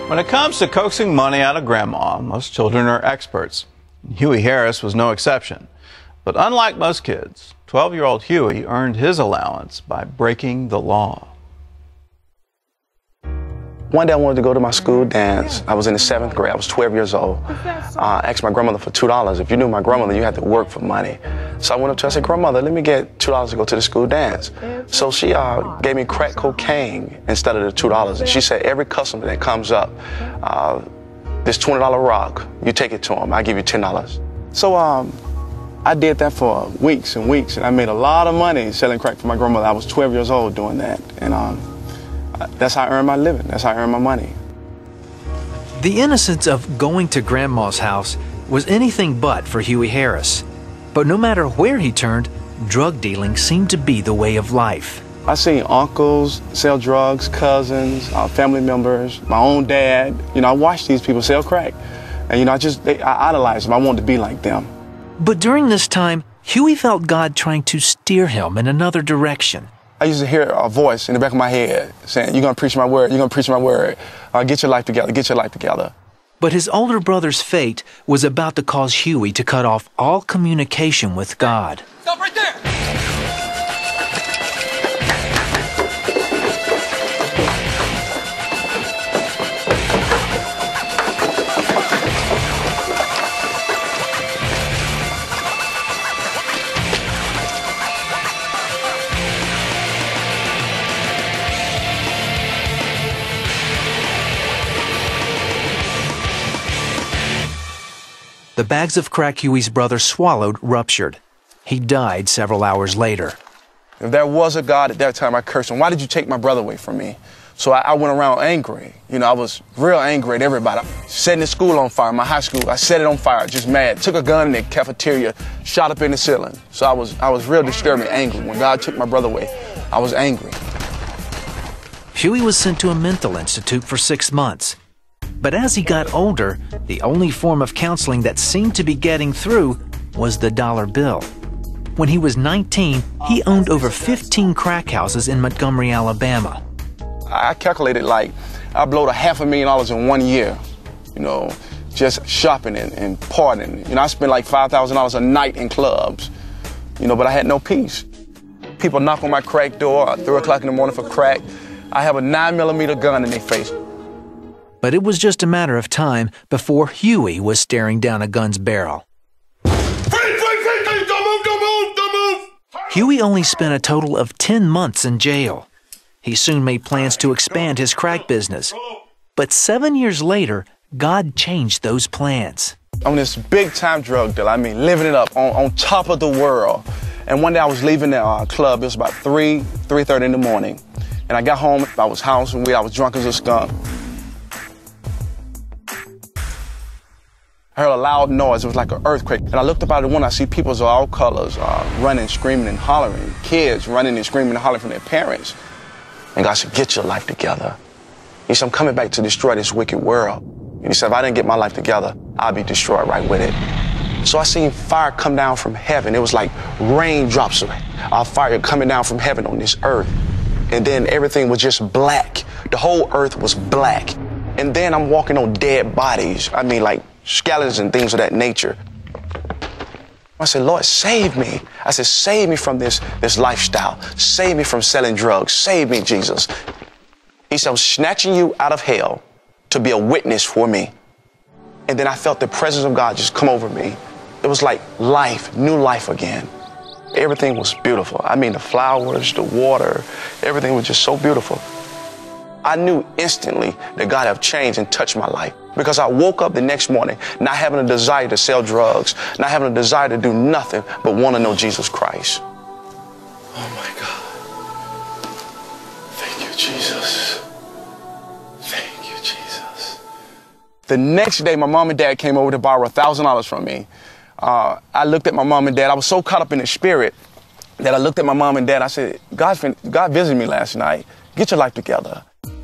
When it comes to coaxing money out of grandma, most children are experts. Huey Harris was no exception. But unlike most kids, 12-year-old Huey earned his allowance by breaking the law. One day I wanted to go to my school dance. I was in the 7th grade. I was 12 years old. I asked my grandmother for $2. If you knew my grandmother, you had to work for money. So I went up to her and said, "Grandmother, let me get $2 to go to the school dance." So she gave me crack cocaine instead of the $2. And she said, "Every customer that comes up, this $20 rock, you take it to them. I give you $10. So I did that for weeks and weeks, and I made a lot of money selling crack for my grandmother. I was 12 years old doing that. And that's how I earned my living. That's how I earned my money. The innocence of going to Grandma's house was anything but for Huey Harris. But no matter where he turned, drug dealing seemed to be the way of life. I seen uncles sell drugs, cousins, family members, my own dad. You know, I watched these people sell crack. And, you know, I idolized them. I wanted to be like them. But during this time, Huey felt God trying to steer him in another direction. I used to hear a voice in the back of my head saying, "You're going to preach my word, you're going to preach my word. Get your life together, get your life together." But his older brother's fate was about to cause Huey to cut off all communication with God. Stop right there! The bags of crack Huey's brother swallowed ruptured. He died several hours later. If there was a God at that time, I cursed him. "Why did you take my brother away from me?" So I went around angry. You know, I was real angry at everybody. Setting the school on fire, my high school, I set it on fire, just mad. Took a gun in the cafeteria, shot up in the ceiling. So I was real disturbed and angry. When God took my brother away, I was angry. Huey was sent to a mental institute for 6 months. But as he got older, the only form of counseling that seemed to be getting through was the dollar bill. When he was 19, he owned over 15 crack houses in Montgomery, Alabama. I calculated like I blowed $500,000 in 1 year, you know, just shopping and partying. You know, I spent like $5,000 a night in clubs, you know, but I had no peace. People knock on my crack door at 3 o'clock in the morning for crack. I have a 9mm gun in their face. But it was just a matter of time before Huey was staring down a gun's barrel. Don't move! Huey only spent a total of 10 months in jail. He soon made plans to expand his crack business. But 7 years later, God changed those plans. On this big-time drug deal, I mean, living it up on top of the world. And one day I was leaving the club. It was about 3:30 in the morning. And I got home. I was house and I was drunk as a skunk. I heard a loud noise. It was like an earthquake. And I looked up out of the window. I see people of all colors running, screaming, and hollering. Kids running and screaming and hollering from their parents. And God said, "Get your life together." He said, "I'm coming back to destroy this wicked world." And he said, "If I didn't get my life together, I'll be destroyed right with it." So I seen fire come down from heaven. It was like raindrops of fire coming down from heaven on this earth. And then everything was just black. The whole earth was black. And then I'm walking on dead bodies. I mean, like skeletons and things of that nature. I said, "Lord, save me." I said, "Save me from this lifestyle. Save me from selling drugs. Save me, Jesus." He said, "I'm snatching you out of hell to be a witness for me." And then I felt the presence of God just come over me. It was like life, new life again. Everything was beautiful. I mean, the flowers, the water, everything was just so beautiful. I knew instantly that God had changed and touched my life because I woke up the next morning not having a desire to sell drugs, not having a desire to do nothing but want to know Jesus Christ. Oh my God. Thank you, Jesus. Thank you, Jesus. The next day, my mom and dad came over to borrow $1,000 from me. I looked at my mom and dad. I was so caught up in the spirit that I looked at my mom and dad. I said, God visited me last night. Get your life together.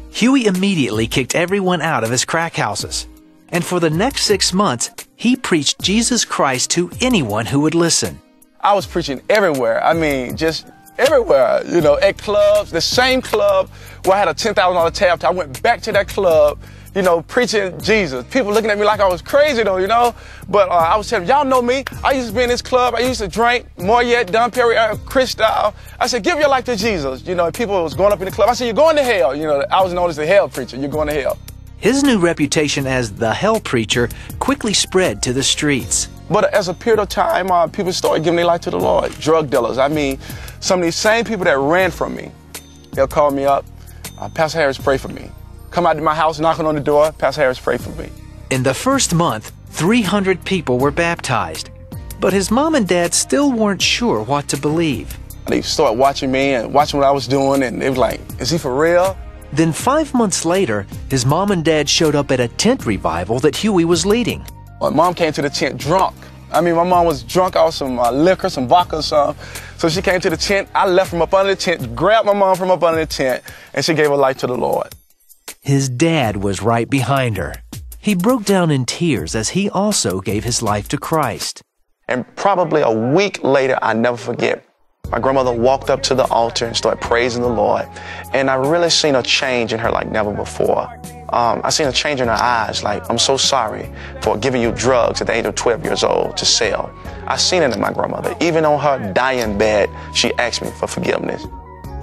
Huey immediately kicked everyone out of his crack houses. And for the next 6 months, he preached Jesus Christ to anyone who would listen. I was preaching everywhere. I mean, just everywhere, you know, at clubs, the same club where I had a $10,000 tab. I went back to that club, you know, preaching Jesus. People looking at me like I was crazy though, you know, but I was telling them, y'all know me. I used to be in this club. I used to drink more yet, Dom Perignon, Cristal. I said, give your life to Jesus. You know, and people was going up in the club. I said, you're going to hell. You know, I was known as the hell preacher. You're going to hell. His new reputation as the hell preacher quickly spread to the streets. But as a period of time, people started giving their life to the Lord. Drug dealers. I mean, some of these same people that ran from me, they'll call me up. Pastor Harris, pray for me. Come out to my house, knocking on the door. Pastor Harris, pray for me. In the first month, 300 people were baptized. But his mom and dad still weren't sure what to believe. They started watching me and watching what I was doing, and they was like, is he for real? Then 5 months later, his mom and dad showed up at a tent revival that Huey was leading. My mom came to the tent drunk. I mean, my mom was drunk off some liquor, some vodka or something. So she came to the tent. I left from up under the tent, grabbed my mom from up under the tent, and she gave her life to the Lord. His dad was right behind her. He broke down in tears as he also gave his life to Christ. And probably a week later, I never forget, my grandmother walked up to the altar and started praising the Lord. And I really seen a change in her like never before. I seen a change in her eyes, like, I'm so sorry for giving you drugs at the age of 12 years old to sell. I seen it in my grandmother. Even on her dying bed, she asked me for forgiveness.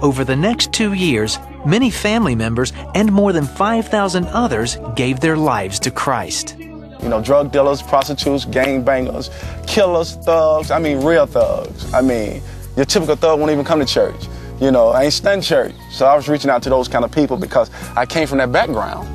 Over the next 2 years, many family members and more than 5,000 others gave their lives to Christ. You know, drug dealers, prostitutes, gangbangers, killers, thugs, I mean real thugs. I mean, your typical thug won't even come to church. You know, I ain't studying church. So I was reaching out to those kind of people because I came from that background.